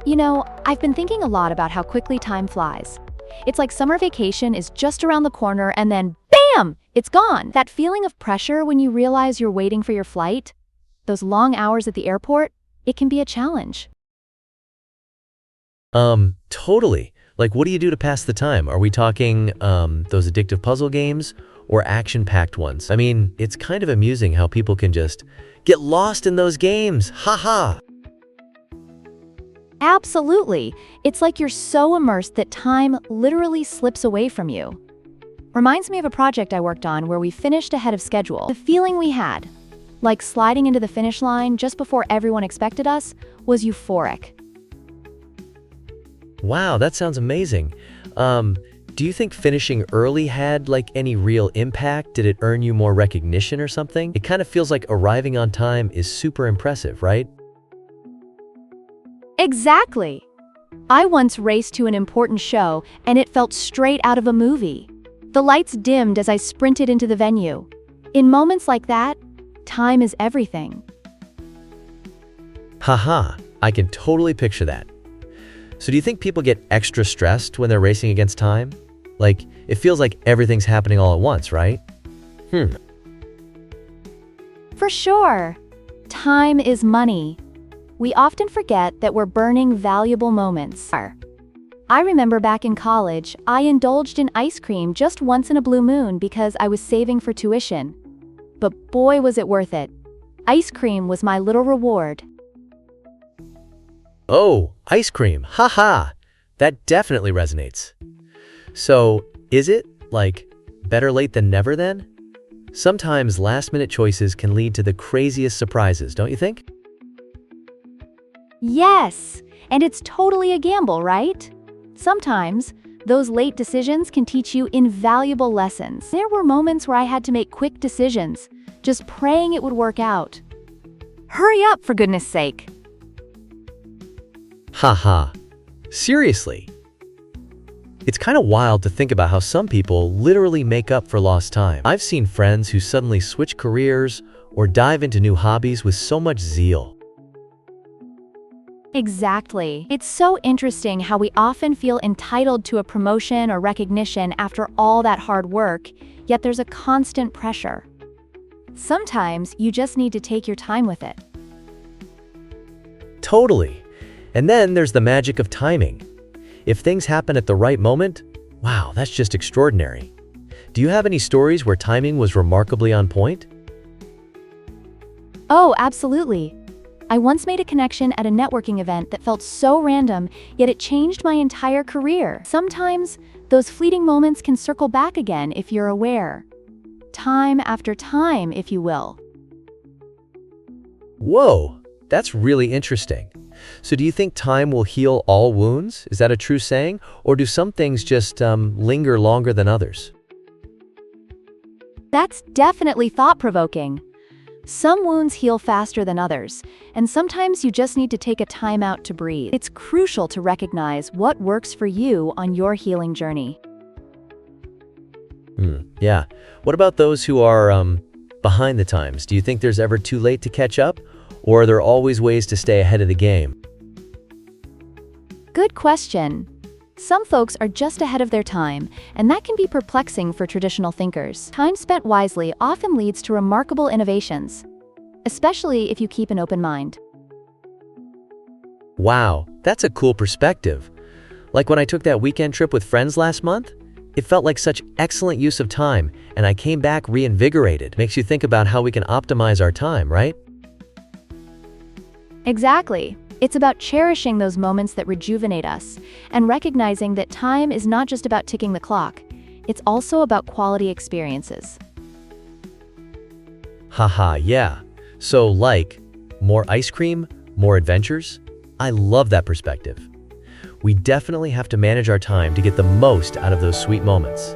You know, I've been thinking a lot about how quickly time flies. It's like summer vacation is just around the corner and then BAM! It's gone. That feeling of pressure when you realize you're waiting for your flight, those long hours at the airport, it can be a challenge. Totally. Like, what do you do to pass the time? Are we talking, those addictive puzzle games or action-packed ones? I mean, it's kind of amusing how people can just get lost in those games. Haha. Absolutely. It's like you're so immersed that time literally slips away from you. Reminds me of a project I worked on where we finished ahead of schedule. The feeling we had, like sliding into the finish line just before everyone expected us, was euphoric. Wow, that sounds amazing. Do you think finishing early had, like, any real impact? Did it earn you more recognition or something? It kind of feels like arriving on time is super impressive, right? Exactly. I once raced to an important show, and it felt straight out of a movie. The lights dimmed as I sprinted into the venue. In moments like that, time is everything. Haha, I can totally picture that. So do you think people get extra stressed when they're racing against time? Like, it feels like everything's happening all at once, right? For sure. Time is money. We often forget that we're burning valuable moments. I remember back in college, I indulged in ice cream just once in a blue moon because I was saving for tuition. But boy, was it worth it. Ice cream was my little reward. Oh, ice cream. Haha. That definitely resonates. So, is it, like, better late than never then? Sometimes last-minute choices can lead to the craziest surprises, don't you think? Yes, and it's totally a gamble, right? Sometimes, those late decisions can teach you invaluable lessons. There were moments where I had to make quick decisions, just praying it would work out. Hurry up, for goodness sake. Haha. Seriously. It's kind of wild to think about how some people literally make up for lost time. I've seen friends who suddenly switch careers or dive into new hobbies with so much zeal. Exactly. It's so interesting how we often feel entitled to a promotion or recognition after all that hard work, yet there's a constant pressure. Sometimes you just need to take your time with it. Totally. And then there's the magic of timing. If things happen at the right moment, wow, that's just extraordinary. Do you have any stories where timing was remarkably on point? Oh, absolutely. I once made a connection at a networking event that felt so random, yet it changed my entire career. Sometimes, those fleeting moments can circle back again if you're aware. Time after time, if you will. Whoa, that's really interesting. So do you think time will heal all wounds? Is that a true saying? Or do some things just linger longer than others? That's definitely thought-provoking. Some wounds heal faster than others, and sometimes you just need to take a time out to breathe. It's crucial to recognize what works for you on your healing journey. Yeah. What about those who are behind the times? Do you think there's ever too late to catch up? Or are there always ways to stay ahead of the game? Good question. Some folks are just ahead of their time, and that can be perplexing for traditional thinkers. Time spent wisely often leads to remarkable innovations, especially if you keep an open mind. Wow, that's a cool perspective. Like when I took that weekend trip with friends last month, it felt like such excellent use of time, and I came back reinvigorated. Makes you think about how we can optimize our time, right? Exactly. It's about cherishing those moments that rejuvenate us, and recognizing that time is not just about ticking the clock, it's also about quality experiences. Haha, yeah. So like, more ice cream, more adventures? I love that perspective. We definitely have to manage our time to get the most out of those sweet moments.